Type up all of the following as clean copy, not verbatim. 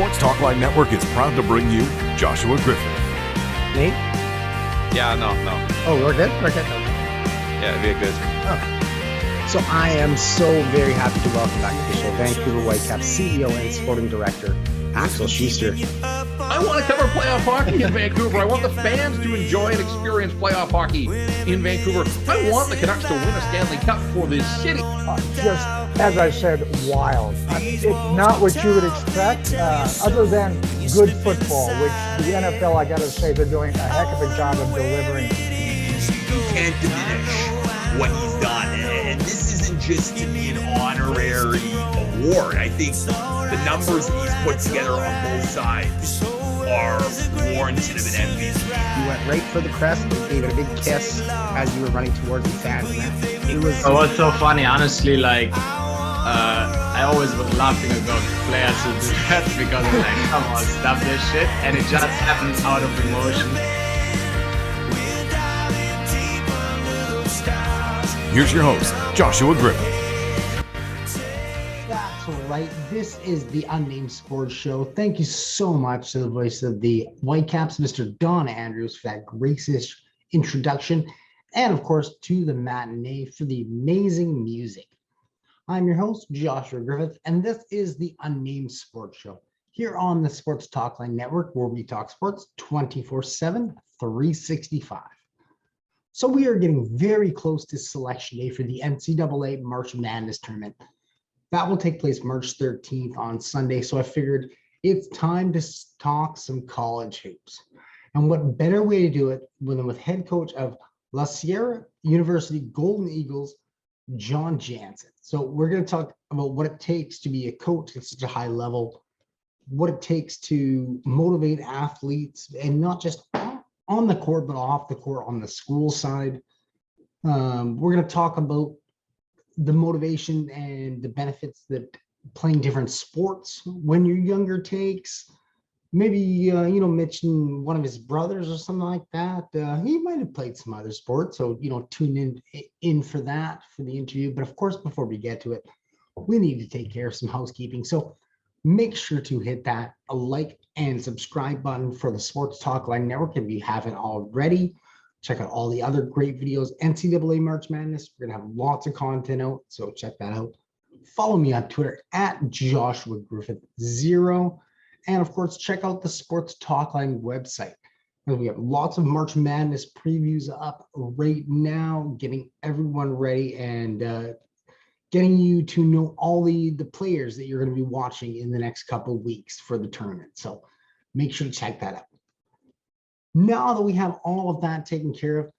Sports Talk Line Network is proud to bring you Joshua Griffith. Nate? Yeah, no. Oh, we're good? We're good. Yeah, we're good. Oh. So I am so very happy to welcome back to the show Vancouver Whitecaps CEO and Sporting Director, Axel Schuster. I want to cover playoff hockey in Vancouver. I want the fans to enjoy and experience playoff hockey in Vancouver. I want the Canucks to win a Stanley Cup for this city. Just, as I said, wild. It's not what you would expect, other than good football, which the NFL, I got to say, they're doing a heck of a job of delivering. You can't diminish what he's done. And this isn't just to be an honorary award. I think the numbers that he's put together on both sides are warranted of an MVP. You went right for the crest and gave it a big kiss as you were running towards the fans. It was. Oh, what's so funny, honestly, like, I always was laughing about players who do that because I'm like, come on, stop this shit. And it just happens out of emotion. Here's your host, Joshua Griffith. That's right. This is the Unnamed Sports Show. Thank you so much to the voice of the Whitecaps, Mr. Don Andrews, for that gracious introduction. And, of course, to the matinee for the amazing music. I'm your host, Joshua Griffith, and this is the Unnamed Sports Show here on the Sports Talk Line Network, where we talk sports 24/7, 365. So we are getting very close to Selection Day for the NCAA March Madness Tournament. That will take place March 13th on Sunday, so I figured it's time to talk some college hoops. And what better way to do it than with head coach of Sierra Univsitery Golden Eagles, John Janssen. So we're going to talk about what it takes to be a coach at such a high level, what it takes to motivate athletes, and not just on the court, but off the court on the school side. We're going to talk about the motivation and the benefits that playing different sports when you're younger takes. Maybe, mention one of his brothers or something like that. He might have played some other sports. So, tune in for that, for the interview. But of course, before we get to it, we need to take care of some housekeeping. So make sure to hit that a like and subscribe button for the Sports Talk Line Network if you haven't already. Check out all the other great videos. NCAA March Madness. We're going to have lots of content out. So check that out. Follow me on Twitter at Joshua Griffith0. And of course, check out the Sports Talk Line website. We have lots of March Madness previews up right now, getting everyone ready and getting you to know all the players that you're going to be watching in the next couple of weeks for the tournament. So make sure to check that out. Now that we have all of that taken care of,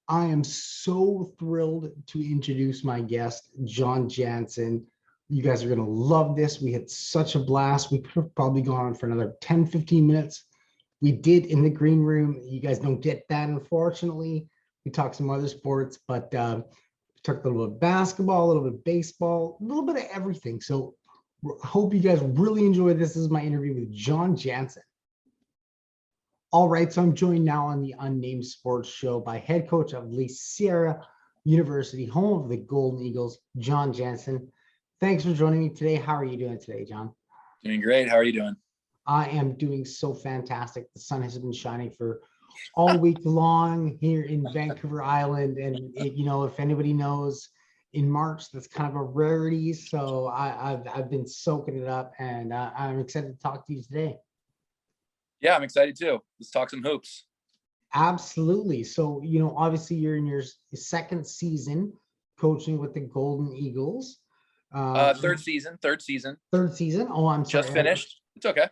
I am so thrilled to introduce my guest, John Janssen. You guys are going to love this. We had such a blast. We could have probably gone on for another 10, 15 minutes. We did in the green room. You guys don't get that, unfortunately. We talked some other sports, but we talked a little bit of basketball, a little bit of baseball, a little bit of everything. So I hope you guys really enjoy this. This is my interview with John Janssen. All right, so I'm joined now on the Unnamed Sports Show by head coach of Sierra Univsitery, home of the Golden Eagles, John Janssen. Thanks for joining me today. How are you doing today, John? Doing great. How are you doing? I am doing so fantastic. The sun has been shining for all week long here in Vancouver Island. And, if anybody knows, in March, that's kind of a rarity. So I've been soaking it up, and I'm excited to talk to you today. Yeah, I'm excited too. Let's talk some hoops. Absolutely. So, obviously you're in your second season coaching with the Golden Eagles. Third season. Third season. Oh, I'm sorry. Just finished. It's okay.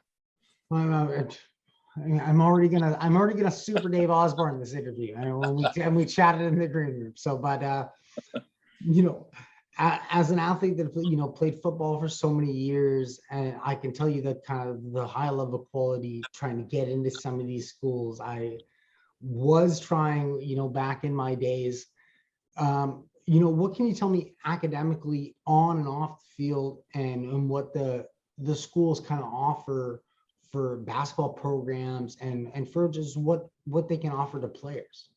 I'm already gonna super Dave Osborne this interview. And we chatted in the green room. So, but as an athlete that played football for so many years, and I can tell you that kind of the high level quality trying to get into some of these schools. I was trying, back in my days. What can you tell me academically on and off the field, and what the schools kind of offer for basketball programs and for just what they can offer to players?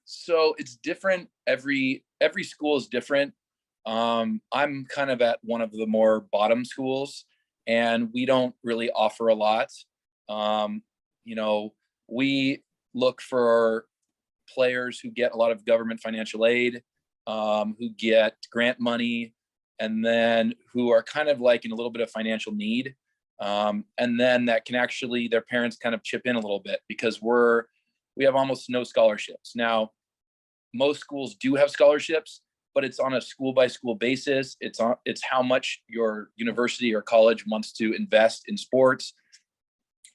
So it's different. Every school is different. I'm kind of at one of the more bottom schools, and we don't really offer a lot. We look for players who get a lot of government financial aid, who get grant money, and then who are kind of like in a little bit of financial need. And then that can actually, their parents kind of chip in a little bit, because we have almost no scholarships. Now, most schools do have scholarships, but it's on a school by school basis. It's how much your university or college wants to invest in sports,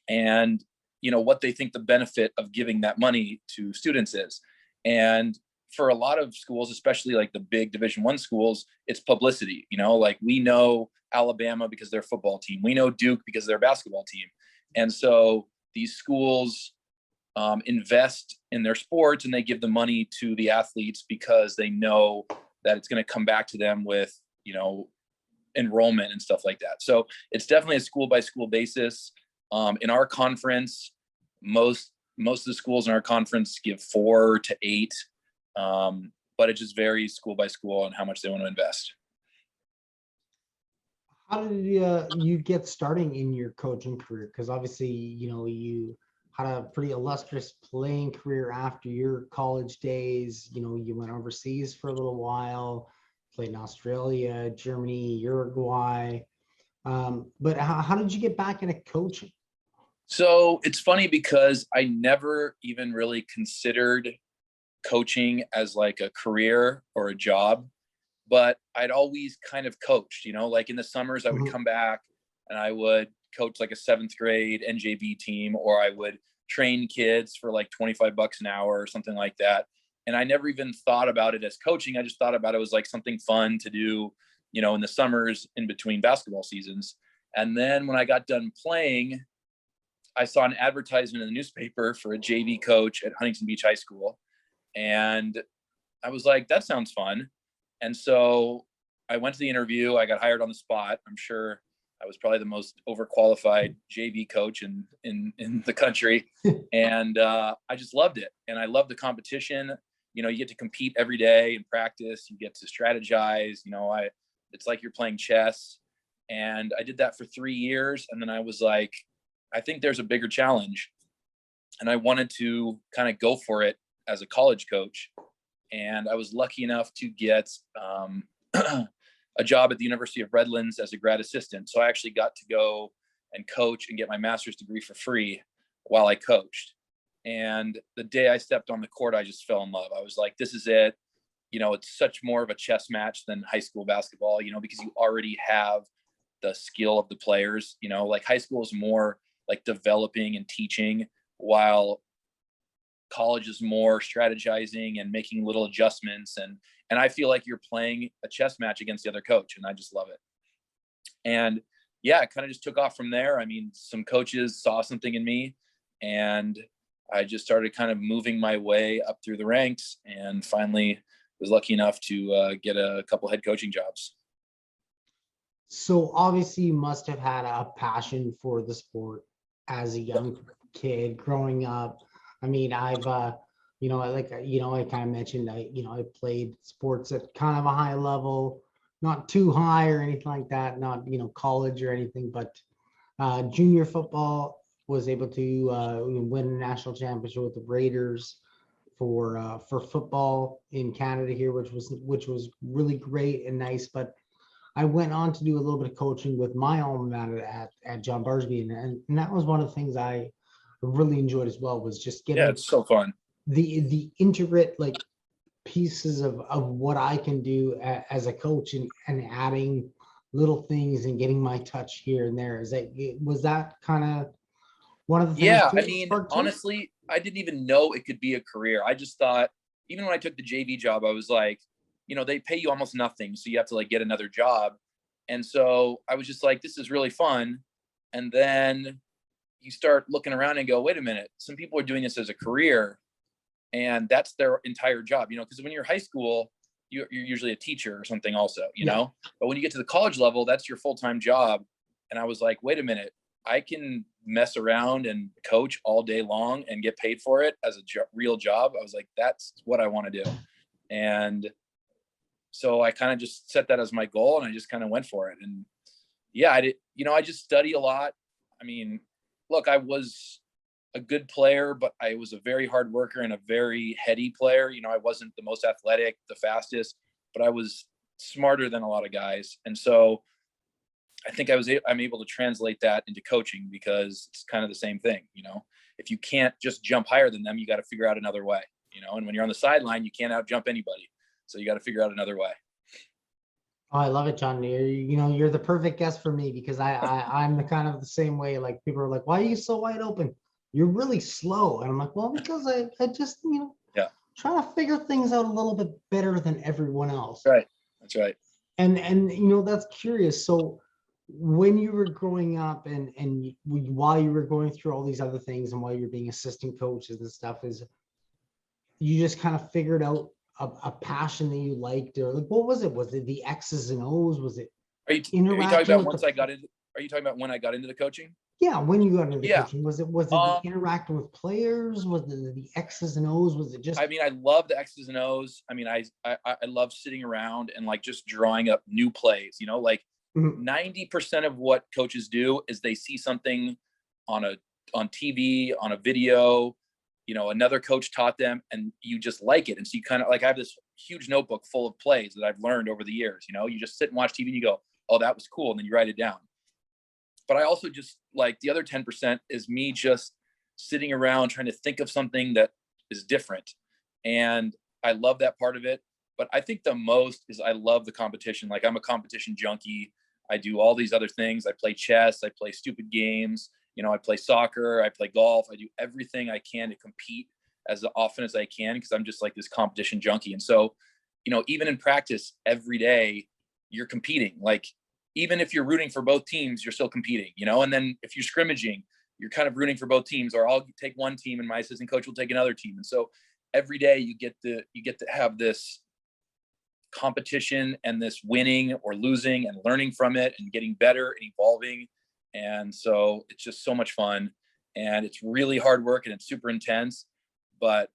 and what they think the benefit of giving that money to students is. And for a lot of schools, especially like the big Division I schools, it's publicity. Like we know Alabama because they're a football team. We know Duke because they're a basketball team. And so these schools invest in their sports, and they give the money to the athletes because they know that it's going to come back to them with, enrollment and stuff like that. So it's definitely a school by school basis. In our conference, most of the schools in our conference give 4 to 8, but it just varies school by school on how much they want to invest. How did you get starting in your coaching career? Because obviously, you had a pretty illustrious playing career after your college days. You went overseas for a little while, played in Australia, Germany, Uruguay. But how did you get back into coaching? So it's funny because I never even really considered coaching as like a career or a job, but I'd always kind of coached, like in the summers I would come back and I would coach like a 7th grade NJV team, or I would train kids for like $25 an hour or something like that. And I never even thought about it as coaching. I just thought about it was like something fun to do, in the summers in between basketball seasons. And then when I got done playing, I saw an advertisement in the newspaper for a JV coach at Huntington Beach High School. And I was like, that sounds fun. And so I went to the interview. I got hired on the spot. I'm sure I was probably the most overqualified JV coach in the country. And I just loved it. And I loved the competition. You get to compete every day in practice. You get to strategize. It's like you're playing chess. And I did that for 3 years. And then I was like, I think there's a bigger challenge. And I wanted to kind of go for it as a college coach. And I was lucky enough to get a job at the University of Redlands as a grad assistant. So I actually got to go and coach and get my master's degree for free while I coached. And the day I stepped on the court, I just fell in love. I was like, this is it. It's such more of a chess match than high school basketball, because you already have the skill of the players. Like high school is more like developing and teaching, while college is more strategizing and making little adjustments. And I feel like you're playing a chess match against the other coach, and I just love it. And yeah, it kind of just took off from there. I mean, some coaches saw something in me, and I just started kind of moving my way up through the ranks, and finally was lucky enough to get a couple head coaching jobs. So obviously you must have had a passion for the sport as a young kid growing up. I mean, I kind of mentioned, I played sports at kind of a high level, not too high or anything like that, not, college or anything, but junior football, was able to win a national championship with the Raiders for football in Canada here, which was really great and nice. But I went on to do a little bit of coaching with my alma mater at John Barsby, and that was one of the things I really enjoyed as well, was just getting it's so fun. The intricate pieces of what I can do as a coach, and adding little things and getting my touch here and there. Was that kind of one of the things? Yeah, I mean, honestly, I didn't even know it could be a career. I just thought, even when I took the JV job, I was like, they pay you almost nothing, so you have to get another job. And so I was just like, this is really fun. And then you start looking around and go, wait a minute, some people are doing this as a career, and that's their entire job, because when you're high school, you're usually a teacher or something also, know, but when you get to the college level, that's your full-time job. And I was like, wait a minute, I can mess around and coach all day long and get paid for it as a real job. I was like, that's what I want to do. And so I kind of just set that as my goal, and I just kind of went for it. And yeah, I did. I just study a lot. I mean, look, I was a good player, but I was a very hard worker and a very heady player. I wasn't the most athletic, the fastest, but I was smarter than a lot of guys. And so I think I'm able to translate that into coaching, because it's kind of the same thing. If you can't just jump higher than them, you got to figure out another way, and when you're on the sideline, you can't out jump anybody. So you got to figure out another way. Oh, I love it, John. You're the perfect guest for me, because I'm the kind of the same way. Like, people are like, why are you so wide open? You're really slow. And I'm like, well, because I just, yeah, trying to figure things out a little bit better than everyone else. Right. That's right. And that's curious. So when you were growing up and while you were going through all these other things and while you're being assistant coaches and stuff, is you just kind of figured out a passion that you liked, or like, what was it? Was it the X's and O's? Was it Are you talking about Are you talking about when I got into the coaching? Yeah, when you got into the coaching, was it the interacting with players? Was it the X's and O's? Was it just? I mean, I love the X's and O's. I mean, I love sitting around and like just drawing up new plays. 90% of what coaches do is they see something on TV, on a video. Another coach taught them, and you just like it. And so you kind of like, I have this huge notebook full of plays that I've learned over the years. You just sit and watch TV and you go, oh, that was cool. And then you write it down. But I also just like, the other 10% is me just sitting around trying to think of something that is different. And I love that part of it. But I think the most is I love the competition. Like, I'm a competition junkie. I do all these other things. I play chess. I play stupid games. I play soccer. I play golf. I do everything I can to compete as often as I can, because I'm just like this competition junkie. And so, even in practice every day, you're competing. Like, even if you're rooting for both teams, you're still competing, and then if you're scrimmaging, you're kind of rooting for both teams, or I'll take one team and my assistant coach will take another team. And so every day you get to have this competition and this winning or losing and learning from it and getting better and evolving. And so it's just so much fun, and it's really hard work and it's super intense, but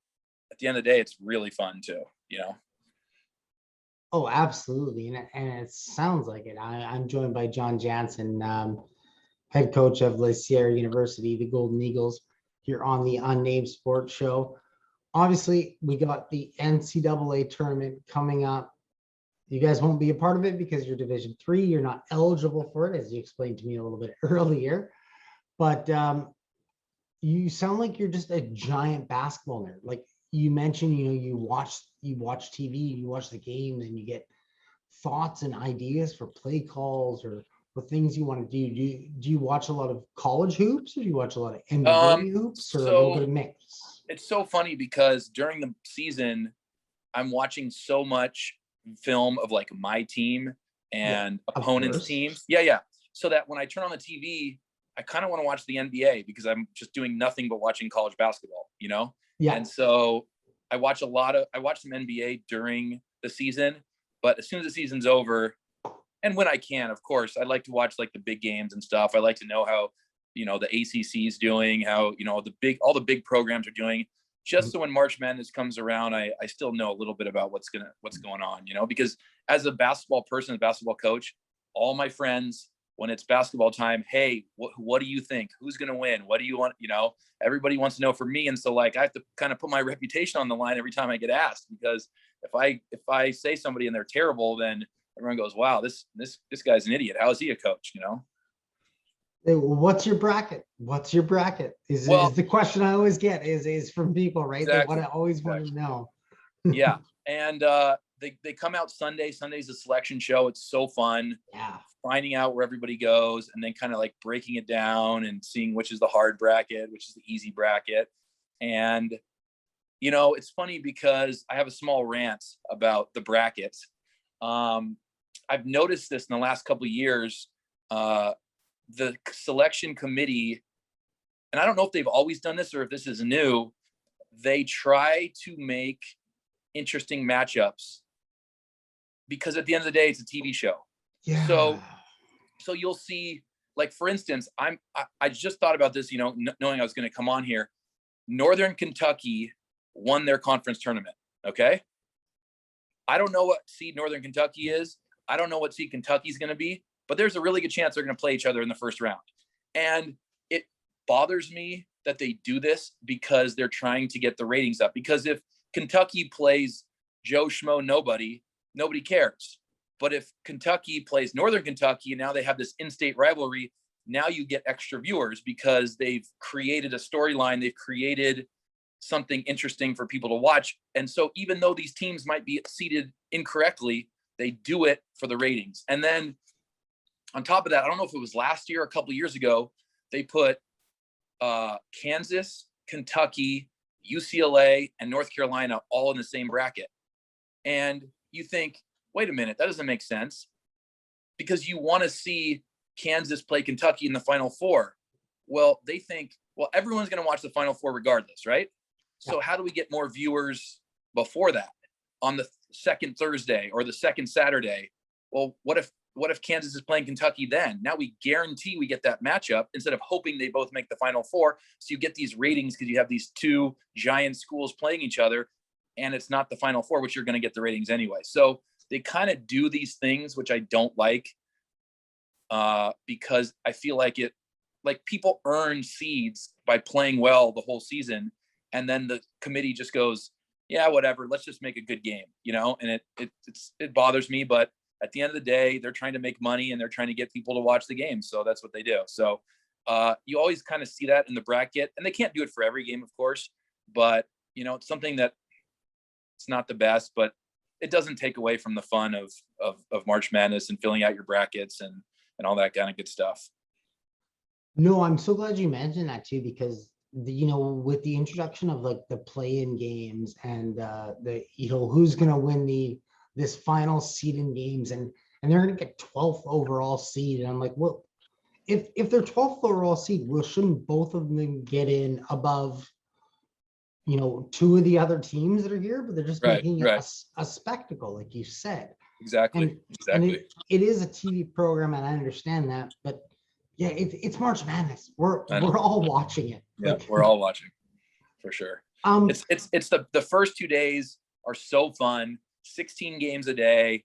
at the end of the day, it's really fun too, Oh, absolutely. And it sounds like it. I'm joined by John Janssen, head coach of the Sierra University, the Golden Eagles, here on the Unnamed Sports Show. Obviously, we got the NCAA tournament coming up. You guys won't be a part of it because you're Division III. You're not eligible for it, as you explained to me a little bit earlier. But you sound like you're just a giant basketball nerd. Like you mentioned, you watch TV, you watch the games, and you get thoughts and ideas for play calls or things you want to do. Do you watch a lot of college hoops, or do you watch a lot of NBA hoops, or a little bit of mix? It's so funny because during the season, I'm watching so much film of like my team and opponents' teams. Yeah. So that when I turn on the TV, I kind of want to watch the NBA because I'm just doing nothing but watching college basketball, Yeah. And so I watch some NBA during the season, but as soon as the season's over, and when I can, of course, I like to watch like the big games and stuff. I like to know how, the ACC is doing, how, all the big programs are doing, just so when March Madness comes around, I still know a little bit about what's going on, because as a basketball person, a basketball coach, all my friends, when it's basketball time, hey, what do you think? Who's going to win? What do you want? Everybody wants to know from me. And so like, I have to kind of put my reputation on the line every time I get asked, because if I say somebody and they're terrible, then everyone goes, wow, this guy's an idiot. How is he a coach? What's your bracket? Is the question I always get is from people, right? Exactly. They always want to know. Yeah. And they come out Sunday. Sunday's a selection show. It's so fun. Yeah. Finding out where everybody goes and then kind of like breaking it down and seeing which is the hard bracket, which is the easy bracket. And, it's funny because I have a small rant about the brackets. I've noticed this in the last couple of years. The selection committee, and I don't know if they've always done this or if this is new, they try to make interesting matchups because at the end of the day, it's a TV show. Yeah. So you'll see, like, for instance, I just thought about this, knowing I was going to come on here. Northern Kentucky won their conference tournament. Okay. I don't know what seed Northern Kentucky is. I don't know what seed Kentucky's going to be. but there's a really good chance they're going to play each other in the first round. And it bothers me that they do this because they're trying to get the ratings up. Because if Kentucky plays Joe Schmo nobody cares. But if Kentucky plays Northern Kentucky and now they have this in-state rivalry, now you get extra viewers because they've created a storyline. They've created something interesting for people to watch. And so even though these teams might be seated incorrectly, they do it for the ratings. And then on top of that, I don't know if it was last year or a couple of years ago, they put Kansas, Kentucky, UCLA, and North Carolina all in the same bracket. And you think, wait a minute, that doesn't make sense, because you want to see Kansas play Kentucky in the Final Four. Well, they think, well, everyone's going to watch the Final Four regardless, right? So how do we get more viewers before that on the second Thursday or the second Saturday? Well, what if Kansas is playing Kentucky then? Now we guarantee we get that matchup instead of hoping they both make the Final Four. So you get these ratings because you have these two giant schools playing each other, and it's not the Final Four, which you're going to get the ratings anyway. So they kind of do these things, which I don't like, because I feel like people earn seeds by playing well the whole season. And then the committee just goes, yeah, whatever, let's just make a good game, and it bothers me. But at the end of the day, they're trying to make money and they're trying to get people to watch the game. So that's what they do. So you always kind of see that in the bracket, and they can't do it for every game, of course, but it's something that it's not the best, but it doesn't take away from the fun of March Madness and filling out your brackets and all that kind of good stuff. No, I'm so glad you mentioned that too, because with the introduction of like the play-in games and who's going to win this final seed in games, and they're going to get 12th overall seed. And I'm like, well, if they're 12th overall seed, well, shouldn't both of them get in above, two of the other teams that are here? But they're just making it a spectacle, like you said. Exactly. And it is a TV program, and I understand that, but yeah, it's March Madness. We're all watching it. Yeah, we're all watching for sure. It's the first 2 days are so fun. 16 games a day.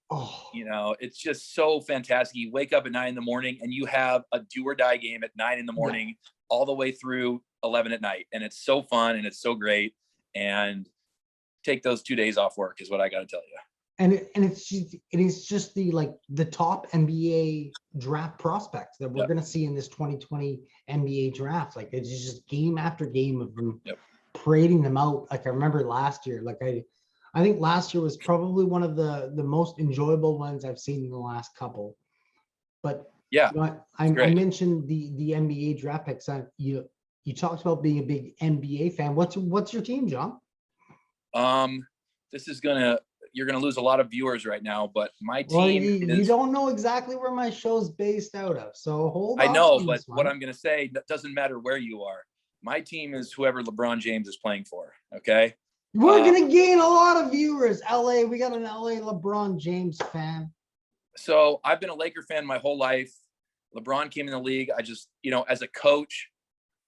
It's just so fantastic. You wake up at 9 a.m. and you have a do or die game at 9 a.m. all the way through 11 at night. And it's so fun and it's so great. And take those 2 days off work is what I got to tell you. And it is just the top NBA draft prospects that we're going to see in this 2020 NBA draft. Like, it's just game after game of them parading them out. Like, I remember last year, I think last year was probably one of the most enjoyable ones I've seen in the last couple. But yeah, I mentioned the NBA draft picks. You talked about being a big NBA fan. What's your team, John? You're gonna lose a lot of viewers right now, but my team. Well, you don't know exactly where my show's based out of, so hold on. I know, but what I'm gonna say doesn't matter where you are. My team is whoever LeBron James is playing for. Okay. We're going to gain a lot of viewers. LA, we got an LA LeBron James fan. So I've been a Laker fan my whole life. LeBron came in the league. I just, as a coach,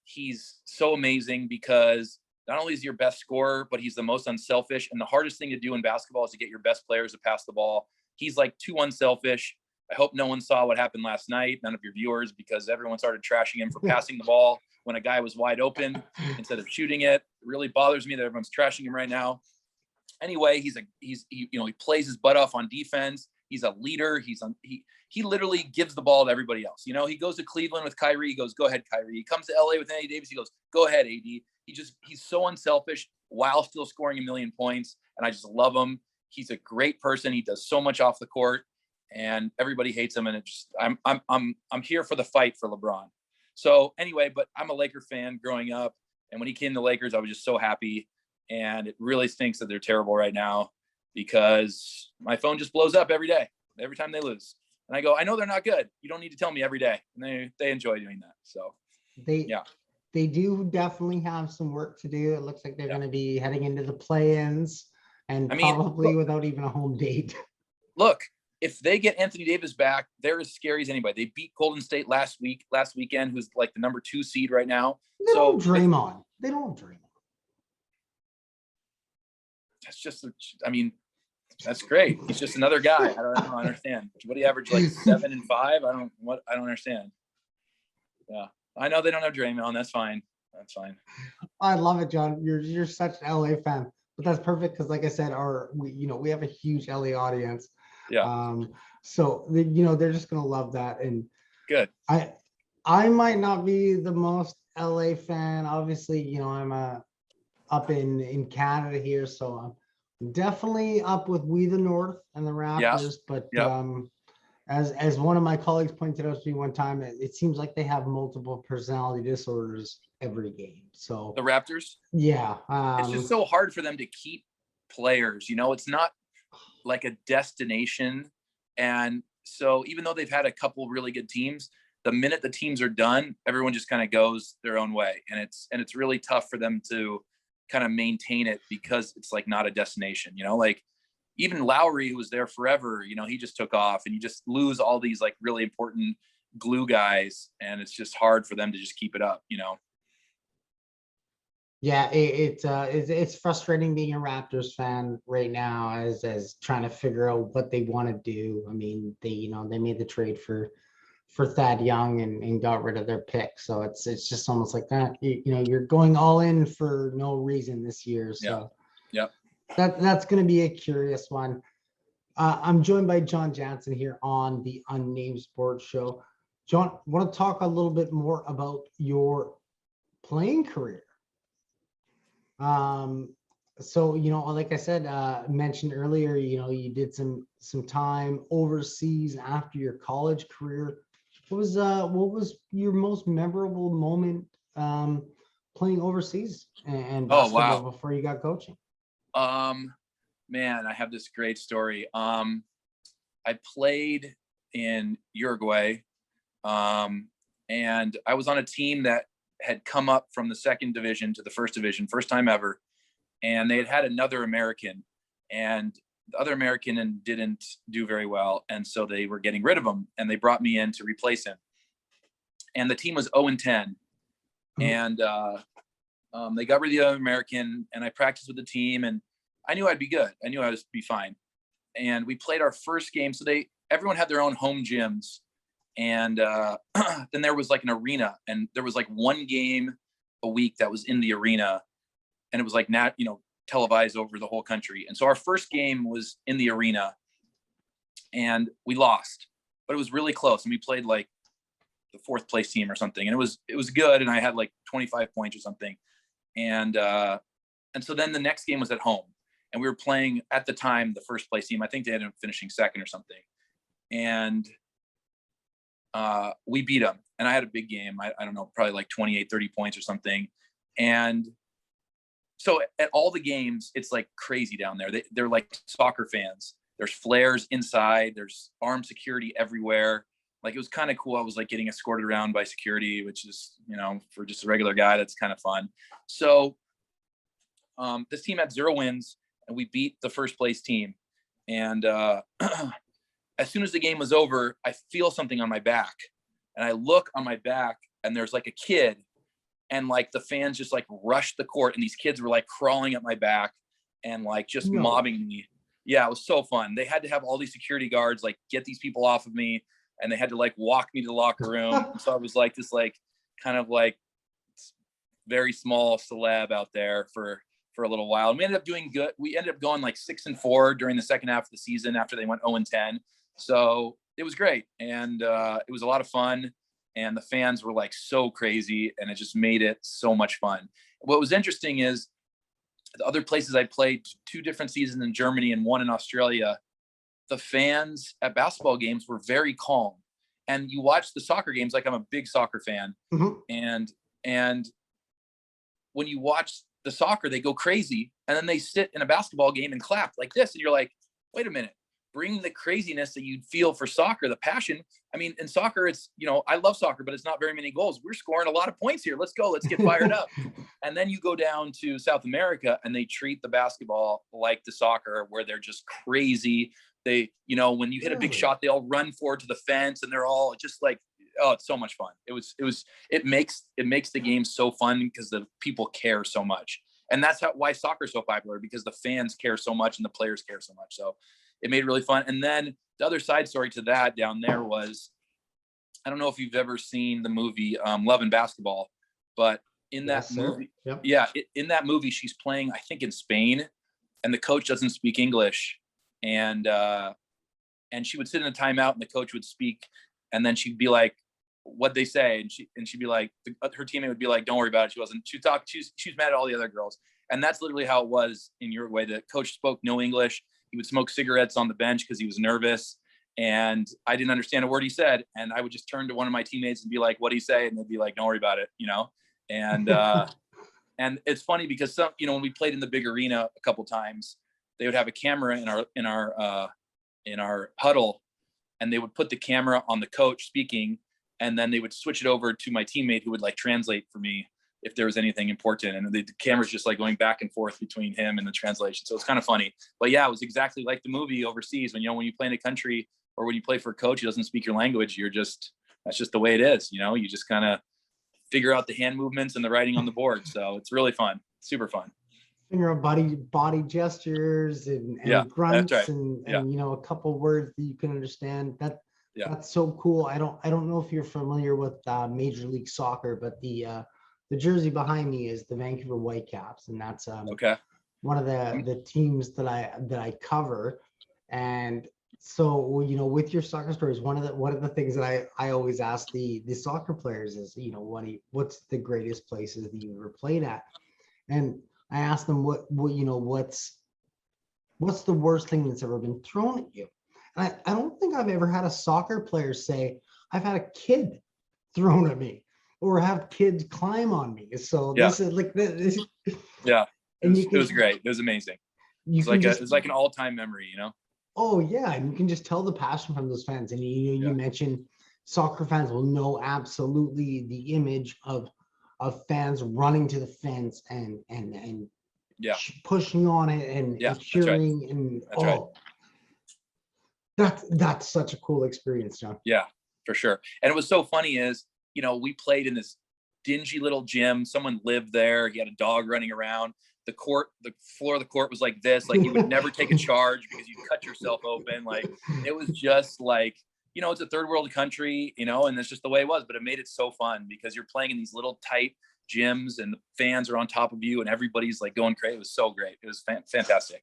he's so amazing because not only is he your best scorer, but he's the most unselfish. And the hardest thing to do in basketball is to get your best players to pass the ball. He's too unselfish. I hope no one saw what happened last night, none of your viewers, because everyone started trashing him for passing the ball when a guy was wide open instead of shooting it. It really bothers me that everyone's trashing him right now. Anyway, he plays his butt off on defense. He's a leader. He literally gives the ball to everybody else. He goes to Cleveland with Kyrie. He goes, go ahead, Kyrie. He comes to LA with Anthony Davis. He goes, go ahead, AD. He's so unselfish while still scoring 1 million points. And I just love him. He's a great person. He does so much off the court, and everybody hates him. And I'm here for the fight for LeBron. So anyway, but I'm a Laker fan growing up. And when he came to the Lakers, I was just so happy. And it really stinks that they're terrible right now, because my phone just blows up every day, every time they lose. And I go, I know they're not good. You don't need to tell me every day. And they enjoy doing that. So they do definitely have some work to do. It looks like they're going to be heading into the play-ins, and probably without even a home date. Look, if they get Anthony Davis back, they're as scary as anybody. They beat Golden State last weekend, who's the number 2 seed right now. They don't dream on. They don't dream on. That's just, That's great. He's just another guy. I don't understand. What do you average, like 7 and 5? I don't understand. Yeah, I know they don't have Draymond. That's fine. I love it, John. You're such an LA fan, but that's perfect because, like I said, we have a huge LA audience. Yeah. So they're just gonna love that. And Good. I might not be the most LA fan. Obviously, I'm up in Canada here, so I'm definitely up with We the North and the Raptors. But as one of my colleagues pointed out to me one time, it seems like they have multiple personality disorders every game. So the Raptors. Yeah. It's just so hard for them to keep players. It's not like a destination. And so even though they've had a couple really good teams, the minute the teams are done, everyone just kind of goes their own way. And it's really tough for them to kind of maintain it because it's like not a destination, like even Lowry, who was there forever, he just took off, and you just lose all these like really important glue guys. And it's just hard for them to just keep it up, Yeah, it's frustrating being a Raptors fan right now as trying to figure out what they want to do. I mean, they made the trade for Thad Young and got rid of their pick. So it's just almost like that. You're going all in for no reason this year. So yeah. That's going to be a curious one. I'm joined by John Janssen here on the Unnamed Sports Show. John, I want to talk a little bit more about your playing career. So, like I said, mentioned earlier, you did some time overseas after your college career. What was your most memorable moment playing overseas and basketball before you got coaching? Man, I have this great story. I played in Uraguay, and I was on a team that had come up from the second division to the first division, first time ever. And they had another American, and the other American didn't do very well. And so they were getting rid of him, and they brought me in to replace him. And the team was 0-10. And they got rid of the other American, and I practiced with the team, and I knew I'd be good. I knew I would be fine. And we played our first game. So everyone had their own home gyms. And then there was like an arena, and there was like one game a week that was in the arena, and it was like televised over the whole country. And so our first game was in the arena, and we lost, but it was really close. And we played like the fourth place team or something, and it was good. And I had like 25 points or something. And so then the next game was at home, and we were playing at the time the first place team. I think they ended up finishing second or something. And we beat them, and I had a big game. I don't know, probably like 28, 30 points or something. And so at all the games, it's like crazy down there. They're like soccer fans. There's flares inside. There's armed security everywhere. Like, it was kind of cool. I was like getting escorted around by security, which is, for just a regular guy, that's kind of fun. So this team had 0 wins, and we beat the first place team. And as soon as the game was over, I feel something on my back, and I look on my back, and there's like a kid, and like the fans just like rushed the court, and these kids were like crawling at my back and like just mobbing me. Yeah, it was so fun. They had to have all these security guards like get these people off of me, and they had to like walk me to the locker room. So I was like this like kind of like very small celeb out there for a little while. And we ended up doing good. We ended up going like 6-4 during the second half of the season after they went 0-10. So it was great. And it was a lot of fun. And the fans were like so crazy, and it just made it so much fun. What was interesting is the other places I played, 2 different seasons in Germany and 1 in Australia, the fans at basketball games were very calm. And you watch the soccer games, like I'm a big soccer fan. And when you watch the soccer, they go crazy, and then they sit in a basketball game and clap like this. And you're like, wait a minute, bring the craziness that you'd feel for soccer, the passion. I mean, in soccer, it's, I love soccer, but it's not very many goals. We're scoring a lot of points here. Let's go. Let's get fired up. And then you go down to South America, and they treat the basketball like the soccer, where they're just crazy. They, when you hit a big shot, they all run forward to the fence, and they're all just like, oh, it's so much fun. It makes the game so fun because the people care so much. And that's why soccer is so popular, because the fans care so much and the players care so much. So it made it really fun. And then the other side story to that down there was, I don't know if you've ever seen the movie Love and Basketball, but in that movie, in that movie, she's playing, I think, in Spain, and the coach doesn't speak English, and she would sit in a timeout, and the coach would speak, and then she'd be like, "What'd they say?" And she'd be like, her teammate would be like, "Don't worry about it." She's mad at all the other girls, and that's literally how it was in Uruguay. The coach spoke no English. He would smoke cigarettes on the bench because he was nervous, and I didn't understand a word he said, and I would just turn to one of my teammates and be like, "What'd he say?" And they'd be like, "Don't worry about it," And and it's funny because when we played in the big arena a couple times, they would have a camera in our huddle, and they would put the camera on the coach speaking, and then they would switch it over to my teammate who would like translate for me if there was anything important, and the camera's just like going back and forth between him and the translation. So it's kind of funny, but yeah, it was exactly like the movie overseas when you play in a country or when you play for a coach who doesn't speak your language, that's just the way it is. You just kind of figure out the hand movements and the writing on the board. So it's really fun, super fun. Figure out body gestures and grunts, right. and a couple words that you can understand. That's so cool. I don't know if you're familiar with Major League Soccer, but the jersey behind me is the Vancouver Whitecaps, and that's one of the teams that I cover. And so, with your soccer stories, one of the things that I always ask the soccer players is, what's the greatest places that you ever played at? And I asked them what's the worst thing that's ever been thrown at you? And I don't think I've ever had a soccer player say, I've had a kid thrown at me or have kids climb on me. So this is like this. Yeah, it was great. It was amazing. It's like an all-time memory, Oh yeah, and you can just tell the passion from those fans. And you mentioned soccer fans will know absolutely the image of fans running to the fence and pushing on it and cheering. That's such a cool experience, John. Yeah, for sure. And it was so funny is, we played in this dingy little gym. Someone lived there. He had a dog running around. The floor of the court was like this. Like you would never take a charge because you'd cut yourself open. Like it was just like, it's a third world country, and that's just the way it was. But it made it so fun because you're playing in these little tight gyms and the fans are on top of you and everybody's like going crazy. It was so great. It was fantastic.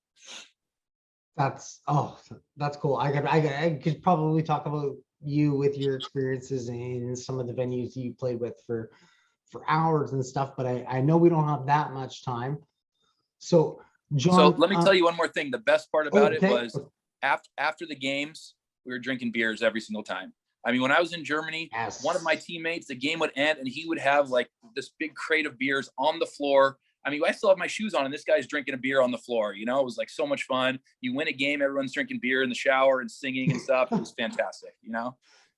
That's cool. I could probably talk about you with your experiences in some of the venues you played with for hours and stuff, but I know we don't have that much time. So John, so let me tell you one more thing. The best part about it was after the games, we were drinking beers every single time. I mean, when I was in Germany, one of my teammates, the game would end and he would have like this big crate of beers on the floor. I mean, I still have my shoes on and this guy's drinking a beer on the floor. It was like so much fun. You win a game, everyone's drinking beer in the shower and singing and stuff. It was fantastic.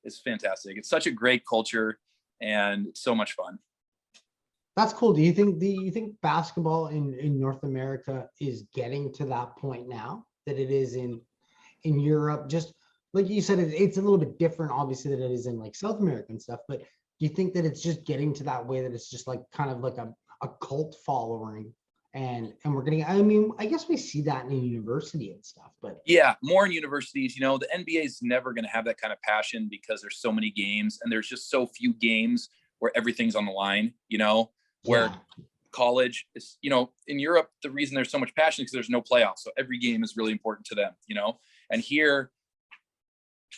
It's fantastic. It's such a great culture and it's so much fun. That's cool. Do you think basketball in North America is getting to that point now that it is in Europe? Just like you said, it's a little bit different, obviously, than it is in like South America and stuff. But do you think that it's just getting to that way that it's just like kind of like a cult following, and we're getting? I mean, I guess we see that in university and stuff, but yeah, more in universities. The NBA is never going to have that kind of passion because there's so many games and there's just so few games where everything's on the line. Where college is, in Europe, the reason there's so much passion is because there's no playoffs. So every game is really important to them, and here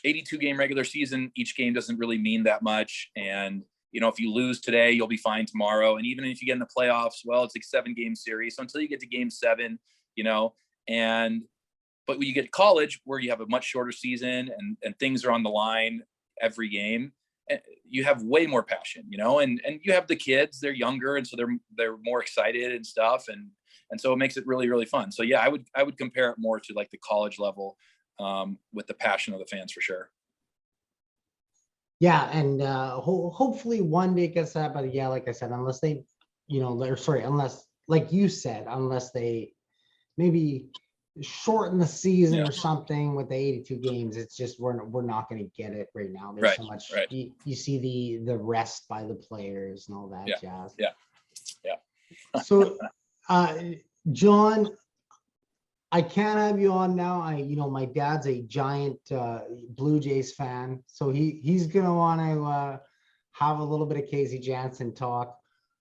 82 game regular season, each game doesn't really mean that much. And, if you lose today, you'll be fine tomorrow. And even if you get in the playoffs, well, it's like 7-game series. So until you get to game 7, but when you get to college where you have a much shorter season and things are on the line every game, you have way more passion, and you have the kids, they're younger. And so they're more excited and stuff. And so it makes it really, really fun. So yeah, I would compare it more to like the college level with the passion of the fans for sure. Yeah. And hopefully one day it gets that, but yeah, like I said, unless they, unless, like you said, unless they maybe shorten the season or something with the 82 games, it's just we're not going to get it right now. There's so much. You see the rest by the players and all that jazz. Yeah. So John, I can't have you on now. My dad's a giant Blue Jays fan, so he's gonna want to have a little bit of Casey Jansen talk.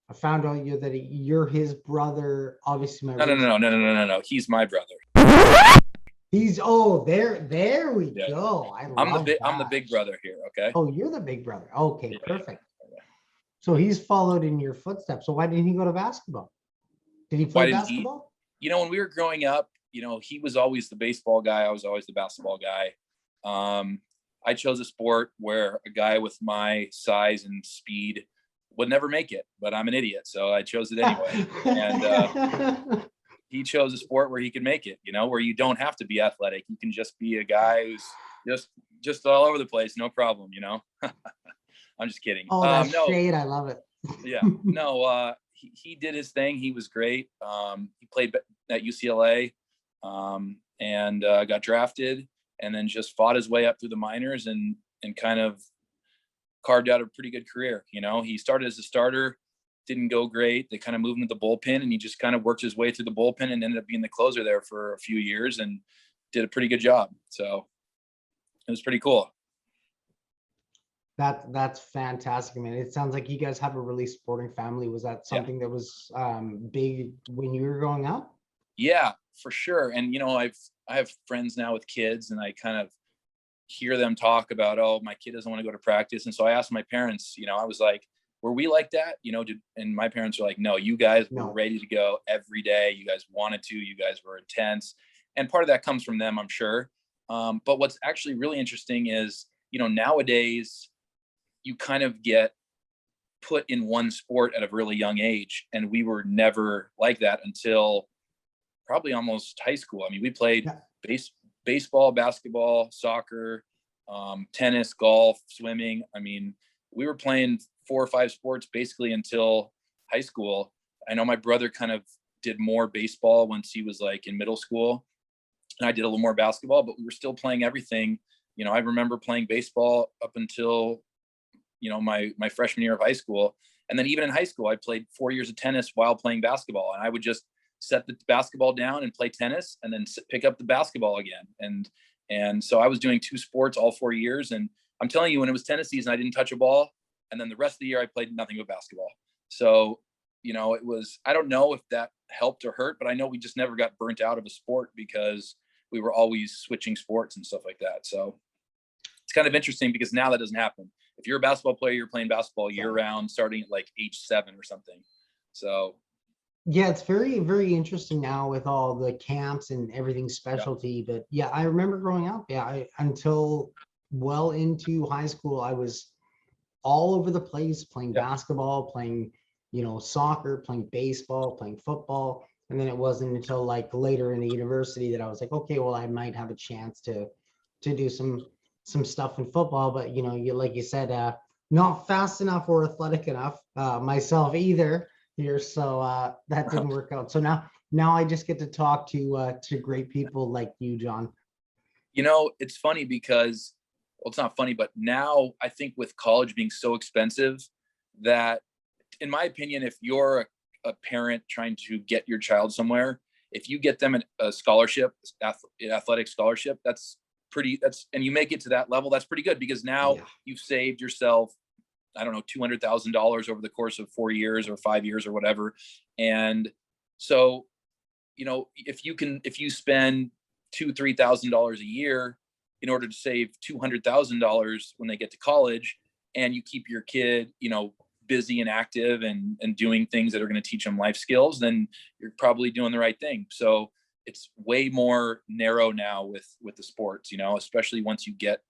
I found out that you're his brother. Obviously, No. He's my brother. There we go. I'm the big brother here. Okay. Oh, you're the big brother. Okay, Yeah. perfect. So he's followed in your footsteps. So why didn't he go to basketball? Did he play basketball? When we were growing up, he was always the baseball guy. I was always the basketball guy. I chose a sport where a guy with my size and speed would never make it, but I'm an idiot, so I chose it anyway. And he chose a sport where he could make it, where you don't have to be athletic. You can just be a guy who's just all over the place, no problem, I'm just kidding. Oh, that's shade. I love it. Yeah. No, he did his thing. He was great. He played at UCLA and got drafted, and then just fought his way up through the minors and kind of carved out a pretty good career. He started as a starter, didn't go great. They kind of moved him to the bullpen, and he just kind of worked his way through the bullpen and ended up being the closer there for a few years and did a pretty good job. So it was pretty cool. That's fantastic, man. It sounds like you guys have a really sporting family. Was that something that was big when you were growing up? Yeah, for sure. And I have friends now with kids, and I kind of hear them talk about, oh, my kid doesn't want to go to practice. And so I asked my parents, I was like, were we like that? And my parents were like, no, you guys were ready to go every day. You guys wanted to, you guys were intense. And part of that comes from them, I'm sure. But what's actually really interesting is, nowadays you kind of get put in one sport at a really young age. And we were never like that until probably almost high school. I mean, we played baseball, basketball, soccer, tennis, golf, swimming. I mean, we were playing 4 or 5 sports basically until high school. I know my brother kind of did more baseball once he was like in middle school, and I did a little more basketball, but we were still playing everything. I remember playing baseball up until, my freshman year of high school. And then even in high school, I played 4 years of tennis while playing basketball, and I would just set the basketball down and play tennis and then pick up the basketball again. And so I was doing 2 sports all 4 years. And I'm telling you, when it was tennis season, I didn't touch a ball. And then the rest of the year I played nothing but basketball. So, it was, I don't know if that helped or hurt, but I know we just never got burnt out of a sport because we were always switching sports and stuff like that. So it's kind of interesting because now that doesn't happen. If you're a basketball player, you're playing basketball year round, starting at like age 7 or something. So yeah, it's very, very interesting now with all the camps and everything specialty. Yeah. But yeah, I remember growing up. Yeah, until well into high school, I was all over the place playing basketball, playing, soccer, playing baseball, playing football. And then it wasn't until like later in the university that I was like, okay, well, I might have a chance to do some stuff in football. But, like you said, not fast enough or athletic enough myself either here. So that didn't work out. So now I just get to talk to great people like you, John. It's funny because, well, it's not funny, but now I think with college being so expensive that, in my opinion, if you're a parent trying to get your child somewhere, if you get them a scholarship, athletic scholarship, and you make it to that level, that's pretty good, because now you've saved yourself, I don't know, $200,000 over the course of 4 years or 5 years or whatever. And so, if you spend $2,000-$3,000 a year in order to save $200,000 when they get to college, and you keep your kid, busy and active and doing things that are going to teach them life skills, then you're probably doing the right thing. So it's way more narrow now with the sports, especially once you get,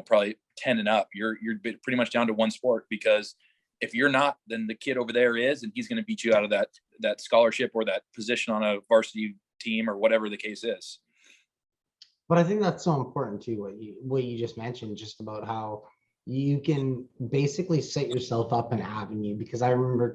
probably 10 and up, you're pretty much down to one sport, because if you're not, then the kid over there is, and he's going to beat you out of that scholarship or that position on a varsity team or whatever the case is. But I think that's so important too, what you just mentioned, just about how you can basically set yourself up an avenue. Because I remember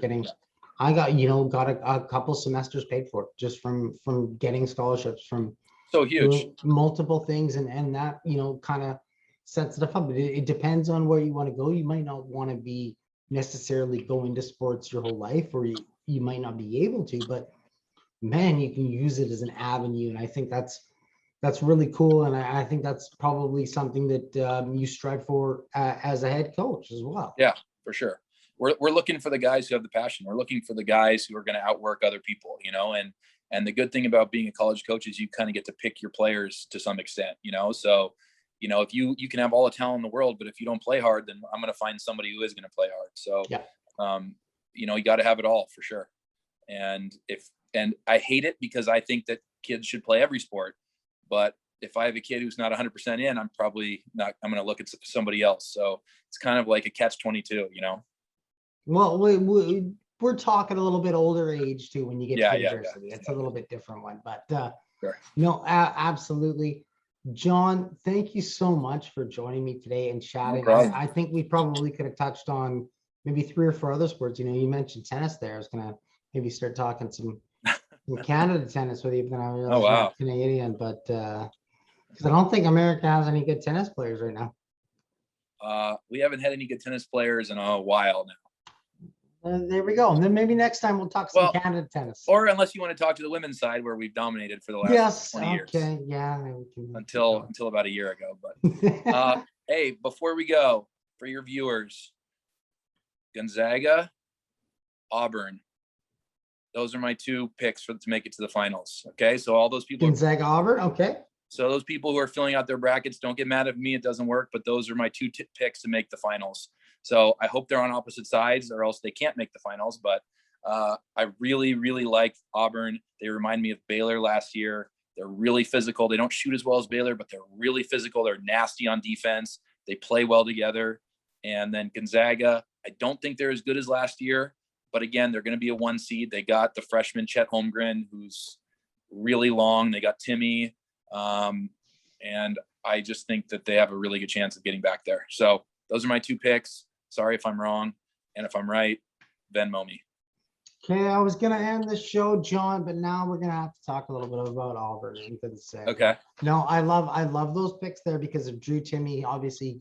I got a couple semesters paid for just from getting scholarships from so huge multiple things, and that kind of sets it up. It depends on where you want to go. You might not want to be necessarily going to sports your whole life, or you might not be able to, but man, you can use it as an avenue. And I think that's really cool. And I think that's probably something that you strive for as a head coach as well. Yeah, for sure. We're looking for the guys who have the passion. We're looking for the guys who are going to outwork other people, and the good thing about being a college coach is you kind of get to pick your players to some extent, so, if you can have all the talent in the world, but if you don't play hard, then I'm going to find somebody who is going to play hard. So, you got to have it all for sure. And I hate it because I think that kids should play every sport, but if I have a kid who's not 100% in, I'm probably not, I'm going to look at somebody else. So it's kind of like a catch-22, Well, we're talking a little bit older age too when you get to university. It's a little bit different one, but sure. Absolutely. John, thank you so much for joining me today and chatting. No I think we probably could have touched on maybe 3 or 4 other sports. You mentioned tennis there. I was gonna maybe start talking some Canada tennis with you, but then I realized you're not Canadian, but because I don't think America has any good tennis players right now. We haven't had any good tennis players in a while now. There we go. And then maybe next time we'll talk some Canada tennis. Or unless you want to talk to the women's side where we've dominated for the last 20 years. Okay, yeah. Until about a year ago. But hey, before we go, for your viewers, Gonzaga, Auburn. Those are my 2 picks to make it to the finals. Okay, so all those people. Gonzaga, Auburn. Okay. So those people who are filling out their brackets, don't get mad at me. It doesn't work, but those are my 2 picks to make the finals. So I hope they're on opposite sides, or else they can't make the finals. But I really, really like Auburn. They remind me of Baylor last year. They're really physical. They don't shoot as well as Baylor, but they're really physical. They're nasty on defense. They play well together. And then Gonzaga, I don't think they're as good as last year. But again, they're going to be a 1 seed. They got the freshman Chet Holmgren, who's really long. They got Timmy. And I just think that they have a really good chance of getting back there. So those are my 2 picks. Sorry if I'm wrong. And if I'm right, Venmo me. Okay, I was going to end the show, John, but now we're going to have to talk a little bit about Auburn. Okay. No, I love those picks there because of Drew Timme. Obviously,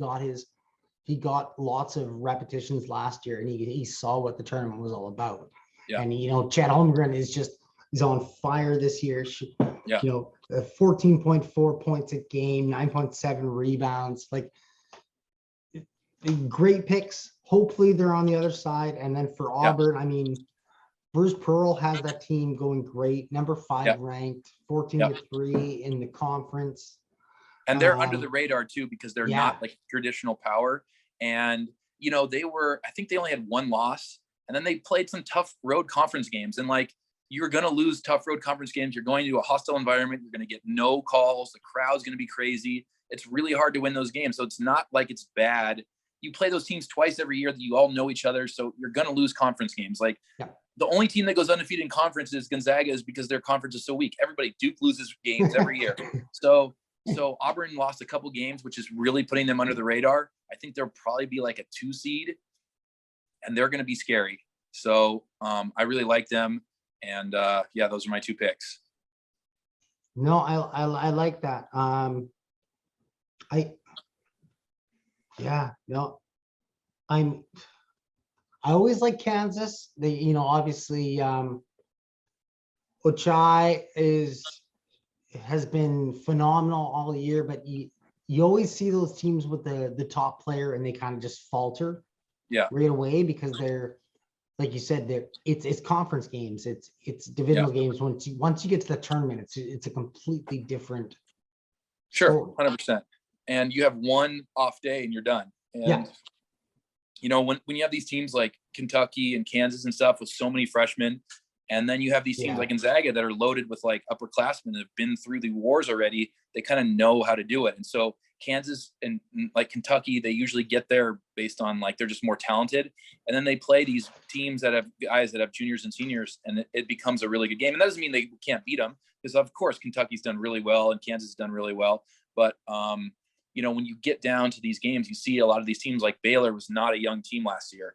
he got lots of repetitions last year, and he saw what the tournament was all about. Yeah. And, Chet Holmgren he's on fire this year. Yeah. 14.4 points a game, 9.7 rebounds, great picks. Hopefully they're on the other side. And then for Auburn, Bruce Pearl has that team going great. Number 5 ranked, 14-3 in the conference. And they're under the radar too, because they're not like traditional power. And, I think they only had 1 loss, and then they played some tough road conference games. And you're going to lose tough road conference games. You're going to a hostile environment. You're going to get no calls. The crowd's going to be crazy. It's really hard to win those games. So it's not like it's bad. You play those teams twice every year that you all know each other. So you're going to lose conference games. The only team that goes undefeated in conference is Gonzaga, is because their conference is so weak. Duke loses games every year. So Auburn lost a couple games, which is really putting them under the radar. I think they'll probably be like a 2 seed, and they're going to be scary. So I really like them. And those are my 2 picks. No, I like that. I always like Kansas. They, obviously, Ochai has been phenomenal all year, but you always see those teams with the top player and they kind of just falter right away because they're, like you said, it's conference games, it's divisional games. Once you get to the tournament, it's a completely different. Sure, 100%. And you have 1 off day and you're done. And when you have these teams like Kentucky and Kansas and stuff with so many freshmen, and then you have these teams like Gonzaga that are loaded with upperclassmen that have been through the wars already, they kind of know how to do it. And so Kansas and Kentucky, they usually get there based on they're just more talented. And then they play these teams that have guys that have juniors and seniors, and it becomes a really good game. And that doesn't mean they can't beat them, because of course Kentucky's done really well and Kansas has done really well. But when you get down to these games, you see a lot of these teams like Baylor was not a young team last year.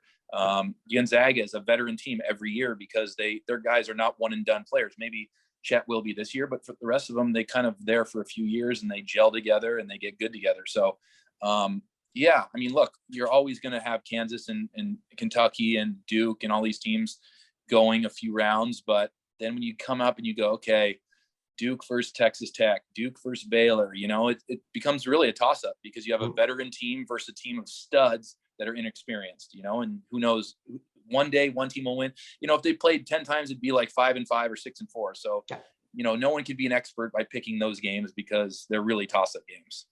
Gonzaga is a veteran team every year because their guys are not one and done players. Maybe Chet will be this year, but for the rest of them, they kind of there for a few years and they gel together and they get good together. So, look, you're always going to have Kansas and Kentucky and Duke and all these teams going a few rounds, but then when you come up and you go, okay, Duke versus Texas Tech, Duke versus Baylor, you know, it becomes really a toss-up because you have a veteran team versus a team of studs that are inexperienced, you know, and who knows, one day one team will win. You know, if they played 10 times, it'd be like 5-5 or 6-4. So, you know, no one can be an expert by picking those games because they're really toss-up games.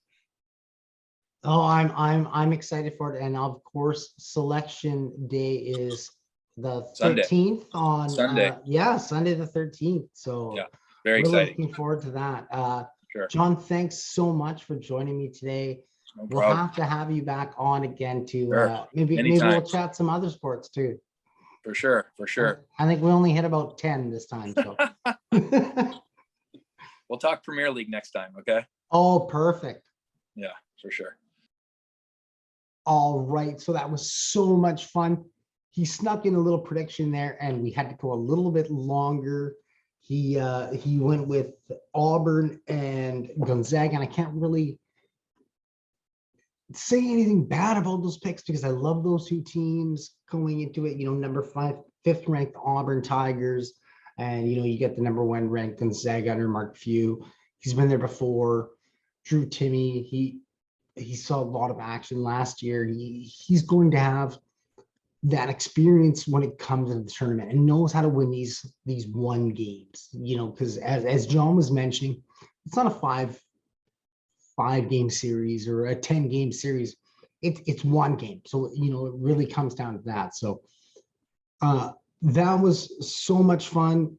Oh, I'm excited for it. And of course, selection day is the 13th on Sunday. Sunday the 13th. So yeah, very really exciting. looking forward to that. Sure. John, thanks so much for joining me today. No we'll problem. have to have you back on again to Sure. maybe we'll chat some other sports too. For sure. I think we only hit about 10 this time. So we'll talk Premier League next time. Okay. Oh, perfect. Yeah, for sure. All right. So that was so much fun. He snuck in a little prediction there and we had to go a little bit longer. He went with Auburn and Gonzaga, and I can't really say anything bad about those picks because I love those two teams going into it. You know, number 5th ranked Auburn Tigers, and you know, you get the number 1 ranked Gonzaga under Mark Few. He's been there before. Drew Timme, he saw a lot of action last year. He's going to have that experience when it comes to the tournament and knows how to win these one games, you know, because as John was mentioning, it's not a five game series or a 10 game series. It's one game. So, you know, it really comes down to that. So that was so much fun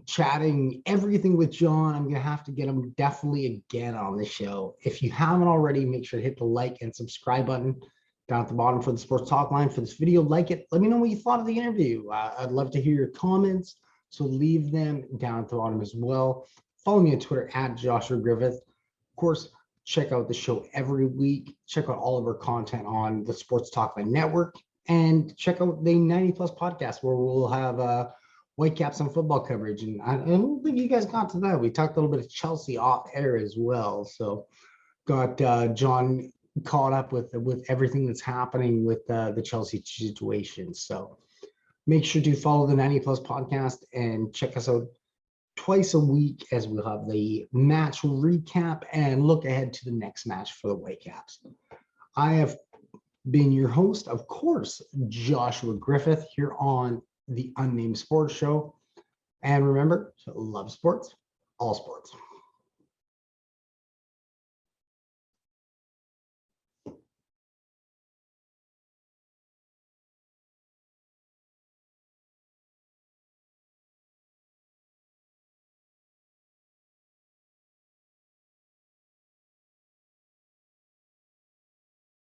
chatting everything with John. I'm gonna have to get him definitely again on the show. If you haven't already, make sure to hit the like and subscribe button down at the bottom for the Sports Talk line for this video. Like it. Let me know what you thought of the interview. I'd love to hear your comments, so leave them down at the bottom as well. Follow me on Twitter at Joshua Griffith. Of course, check out the show every week. Check out all of our content on the Sports Talk Line Network, and check out the 90 Plus podcast where we'll have Whitecaps on football coverage. And I don't think you guys got to that. We talked a little bit of Chelsea off air as well. So got John caught up with everything that's happening with the Chelsea situation. So make sure to follow the 90 Plus podcast and check us out twice a week as we'll have the match recap and look ahead to the next match for the Whitecaps. I have been your host, of course, Joshua Griffith, here on the Unnamed Sports Show. And remember to love sports, all sports.